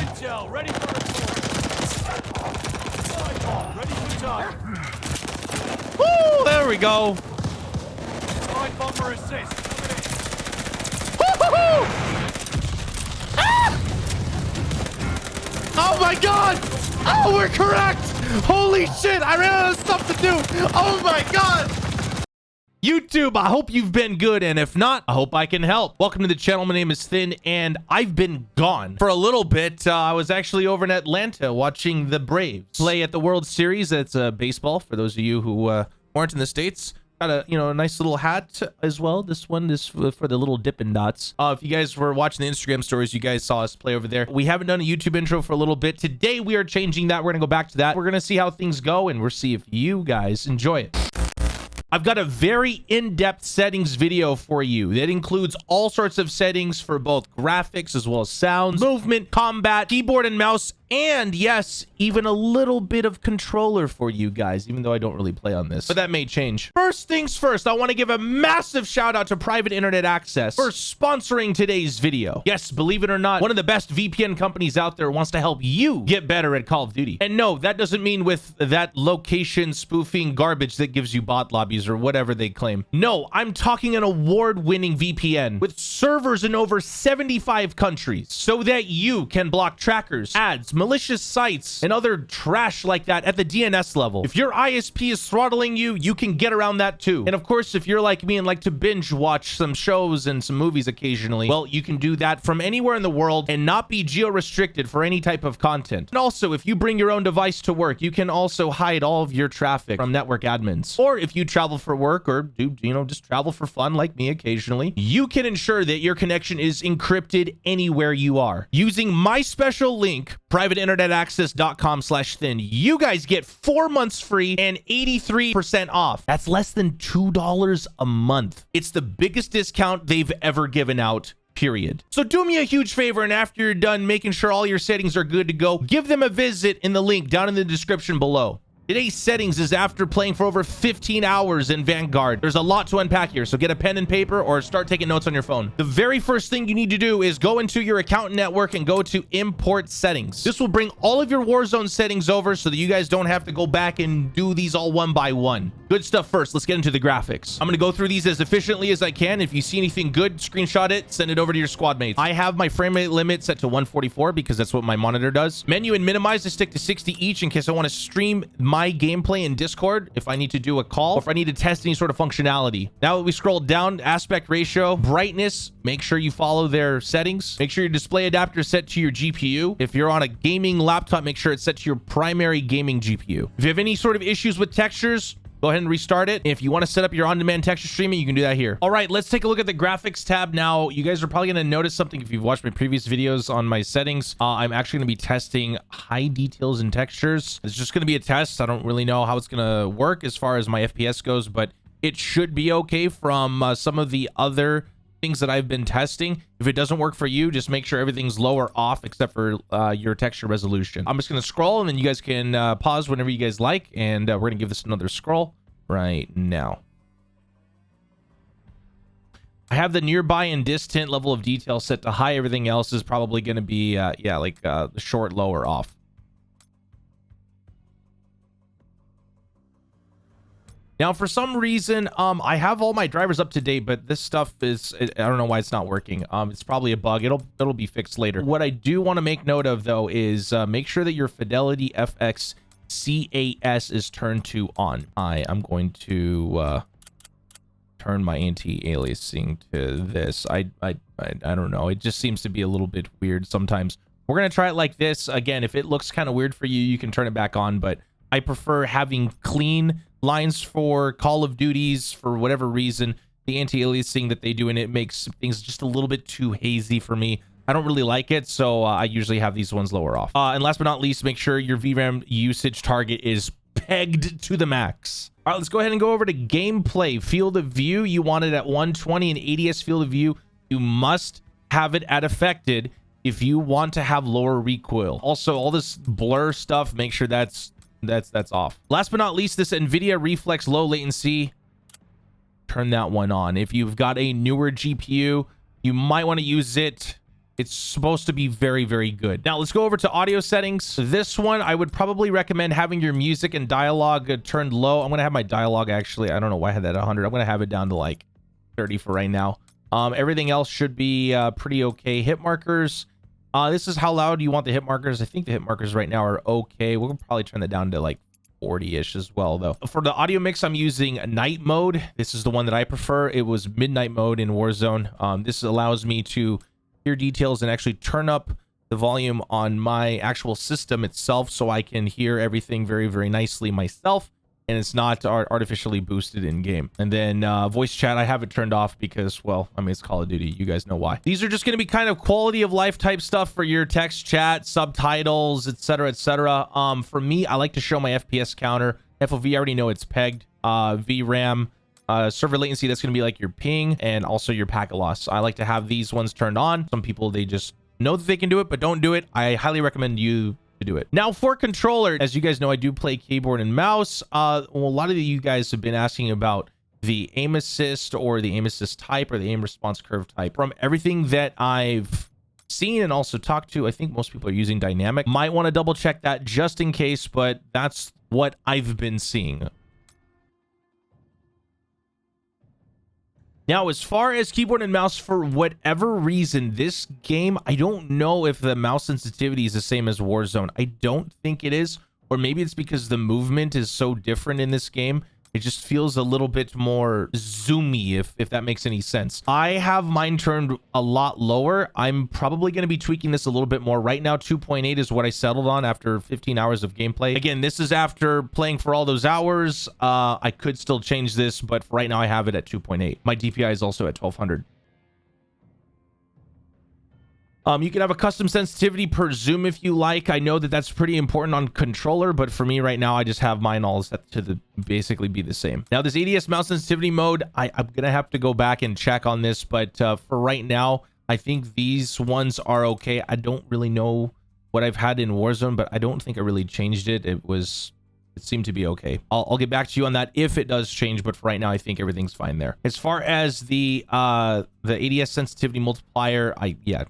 Intel, ready for report. Fly bomb, ready for target. Woo! There we go. Fly bomber assist. Woo-hoo-hoo! Ah! Oh my god! Oh, we're correct! Holy shit! I ran out of stuff to do. Oh my god! YouTube, I hope you've been good, and if not, I hope I can help. Welcome to the channel. My name is Thin, and I've been gone for a little bit. I was actually over in Atlanta watching the Braves play at the World Series. That's baseball, for those of you who weren't in the States. Got a, a nice little hat as well. This one is for the little Dippin' Dots. If you guys were watching the Instagram stories, you guys saw us play over there. We haven't done a YouTube intro for a little bit. Today, we are changing that. We're going to go back to that. We're going to see how things go, and we'll see if you guys enjoy it. I've got a very in-depth settings video for you that includes all sorts of settings for both graphics as well as sounds, movement, combat, keyboard and mouse, and yes, even a little bit of controller for you guys, even though I don't really play on this, but that may change. First things first, I want to give a massive shout out to Private Internet Access for sponsoring today's video. Yes, believe it or not, one of the best VPN companies out there wants to help you get better at Call of Duty. And no, that doesn't mean with that location spoofing garbage that gives you bot lobbies or whatever they claim. No, I'm talking an award-winning VPN with servers in over 75 countries so that you can block trackers, ads, malicious sites, and other trash like that at the DNS level. If your ISP is throttling you, you can get around that too. And of course, if you're like me and like to binge watch some shows and some movies occasionally, well, you can do that from anywhere in the world and not be geo-restricted for any type of content. And also, if you bring your own device to work, you can also hide all of your traffic from network admins. Or if you travel for work or do, just travel for fun like me occasionally, you can ensure that your connection is encrypted anywhere you are. Using my special link, privateinternetaccess.com/thin, you guys get 4 months free and 83% off. That's less than $2 a month. It's the biggest discount they've ever given out. Period. So do me a huge favor, and after you're done making sure all your settings are good to go, give them a visit in the link down in the description below. Today's settings is after playing for over 15 hours in Vanguard. There's a lot to unpack here, so get a pen and paper or start taking notes on your phone. The very first thing you need to do is go into your account network and go to import settings. This will bring all of your Warzone settings over so that you guys don't have to go back and do these all one by one. Good stuff first. Let's get into the graphics. I'm going to go through these as efficiently as I can. If you see anything good, screenshot it, send it over to your squad mates. I have my frame rate limit set to 144 because that's what my monitor does. Menu and minimize, I stick to 60 each in case I want to stream my gameplay in Discord if I need to do a call or if I need to test any sort of functionality. Now that we scroll down, aspect ratio, brightness, make sure you follow their settings. Make sure your display adapter is set to your GPU. If you're on a gaming laptop, make sure it's set to your primary gaming GPU. If you have any sort of issues with textures, go ahead and restart it. If you want to set up your on-demand texture streaming, you can do that here. All right, let's take a look at the graphics tab now. You guys are probably going to notice something if you've watched my previous videos on my settings. I'm actually going to be testing high details and textures. It's just going to be a test. I don't really know how it's going to work as far as my FPS goes, but it should be okay from some of the other things that I've been testing. If it doesn't work for you, just make sure everything's low or off except for your texture resolution. I'm just going to scroll and then you guys can pause whenever you guys like, and we're going to give this another scroll right now. I have the nearby and distant level of detail set to high. Everything else is probably going to be short, low, or off. Now, for some reason, I have all my drivers up to date, but this stuff is, I don't know why it's not working. It's probably a bug. It'll be fixed later. What I do want to make note of, though, is make sure that your FidelityFX CAS is turned to on. I'm going to turn my anti-aliasing to this. I don't know. It just seems to be a little bit weird sometimes. We're going to try it like this. Again, if it looks kind of weird for you, you can turn it back on, but I prefer having clean lines for Call of Duties for whatever reason. The anti-aliasing that they do in it makes things just a little bit too hazy for me. I don't really like it, so I usually have these ones lower off. And last but not least, make sure your VRAM usage target is pegged to the max. All right, let's go ahead and go over to gameplay. Field of view, you want it at 120 and ADS field of view. You must have it at affected if you want to have lower recoil. Also, all this blur stuff, make sure that's off. Last but not least, this NVIDIA Reflex low latency, turn that one on. If you've got a newer GPU, you might want to use it. it's supposed to be very, very good. Now let's go over to audio settings. This one, I would probably recommend having your music and dialogue turned low. I'm going to have my dialogue, actually, I don't know why I had that at 100. I'm going to have it down to like 30 for right now. Everything else should be pretty okay. Hit markers. This is how loud you want the hit markers. I think the hit markers right now are okay. We'll probably turn that down to like 40-ish as well, though. For the audio mix, I'm using night mode. This is the one that I prefer. It was midnight mode in Warzone. This allows me to hear details and actually turn up the volume on my actual system itself so I can hear everything very, very nicely myself, and it's not artificially boosted in game. And then voice chat, I have it turned off because, well, I mean, it's Call of Duty. You guys know why. These are just going to be kind of quality of life type stuff for your text chat, subtitles, etc., etc. For me, I like to show my FPS counter. FOV, I already know it's pegged. VRAM, server latency, that's going to be like your ping and also your packet loss. I like to have these ones turned on. Some people, they just know that they can do it, but don't do it. I highly recommend you to do it. Now for controller, as you guys know, I do play keyboard and mouse. Well, a lot of you guys have been asking about the aim assist or the aim assist type or the aim response curve type. From everything that I've seen and also talked to, I think most people are using dynamic. Might want to double check that just in case, but that's what I've been seeing. Now, as far as keyboard and mouse, for whatever reason, this game, I don't know if the mouse sensitivity is the same as Warzone. I don't think it is, or maybe it's because the movement is so different in this game. It just feels a little bit more zoomy, if that makes any sense. I have mine turned a lot lower. I'm probably going to be tweaking this a little bit more. Right now, 2.8 is what I settled on after 15 hours of gameplay. Again, this is after playing for all those hours. I could still change this, but right now I have it at 2.8. My DPI is also at 1200. You can have a custom sensitivity per zoom if you like. I know that that's pretty important on controller, but for me right now, I just have mine all set to basically be the same. Now, this ADS mouse sensitivity mode, I'm going to have to go back and check on this, but for right now, I think these ones are okay. I don't really know what I've had in Warzone, but I don't think I really changed it. It seemed to be okay. I'll get back to you on that if it does change, but for right now, I think everything's fine there. As far as the ADS sensitivity multiplier,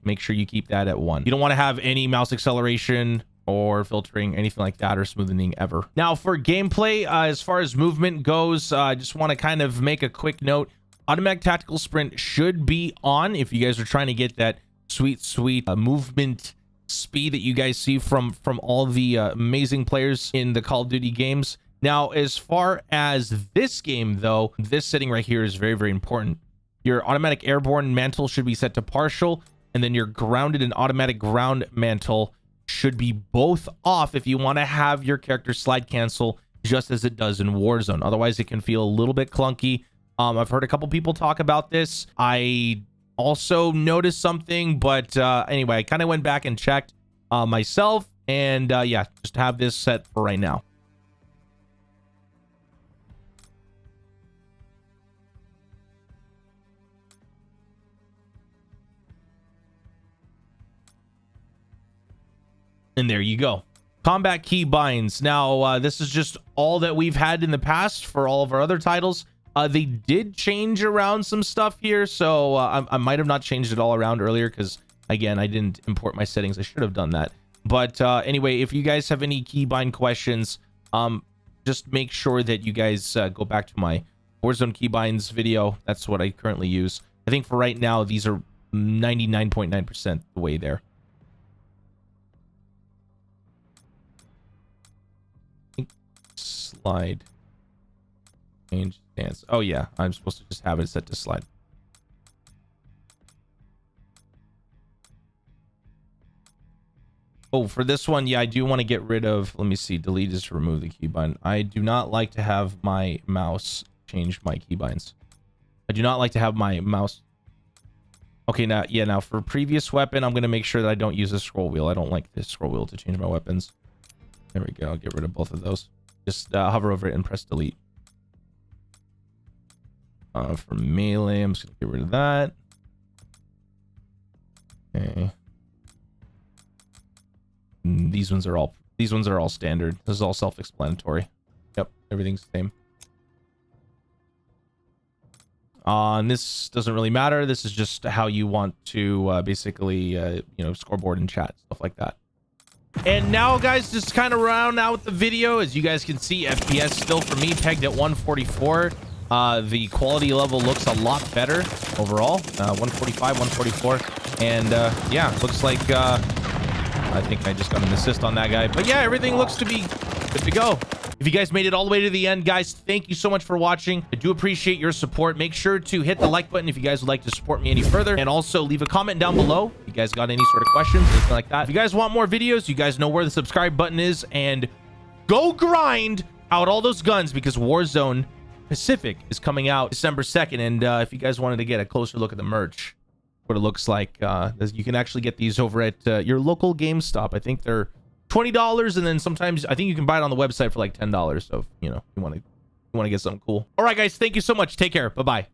make sure you keep that at 1. You don't want to have any mouse acceleration or filtering, anything like that, or smoothing ever. Now, for gameplay, as far as movement goes, I just want to kind of make a quick note. Automatic tactical sprint should be on if you guys are trying to get that sweet movement speed that you guys see from all the amazing players in the Call of Duty games. Now, as far as this game, though, this setting right here is very, very important. Your automatic airborne mantle should be set to partial, and then your grounded and automatic ground mantle should be both off if you want to have your character slide cancel just as it does in Warzone. Otherwise, it can feel a little bit clunky. I've heard a couple people talk about this. I also noticed something, but anyway, I kind of went back and checked myself, and yeah, just have this set for right now. And there you go. Combat keybinds. Now, this is just all that we've had in the past for all of our other titles. They did change around some stuff here, so I might have not changed it all around earlier because, again, I didn't import my settings. I should have done that. But anyway, if you guys have any keybind questions, just make sure that you guys go back to my Warzone keybinds video. That's what I currently use. I think for right now, these are 99.9% the way there. Slide. Change stance. Oh yeah, I'm supposed to just have it set to slide. Oh, for this one, yeah, I do want to get rid of, let me see, delete is to remove the keybind. I do not like to have my mouse change my keybinds. I do not like to have my mouse. Okay, now, yeah, now for previous weapon, I'm going to make sure that I don't use a scroll wheel. I don't like this scroll wheel to change my weapons. There we go. I'll get rid of both of those. Just hover over it and press delete. For melee, I'm just gonna get rid of that. Okay. These ones are all standard. This is all self-explanatory. Yep, everything's the same. And this doesn't really matter. This is just how you want to basically, you know, scoreboard and chat, stuff like that. And now, guys, just kind of round out the video. As you guys can see, FPS still for me pegged at 144. The quality level looks a lot better overall. 145, 144. And yeah, looks like I think I just got an assist on that guy. But yeah, everything looks to be good to go. If you guys made it all the way to the end, guys, thank you so much for watching. I do appreciate your support. Make sure to hit the like button if you guys would like to support me any further. And also leave a comment down below if you guys got any sort of questions, anything like that. If you guys want more videos, you guys know where the subscribe button is. And go grind out all those guns, because Warzone Pacific is coming out December 2nd. And if you guys wanted to get a closer look at the merch, what it looks like, you can actually get these over at your local GameStop. I think they're $20, and then sometimes I think you can buy it on the website for like $10. So, you know, you want to get something cool. All right, guys, thank you so much. Take care. Bye-bye.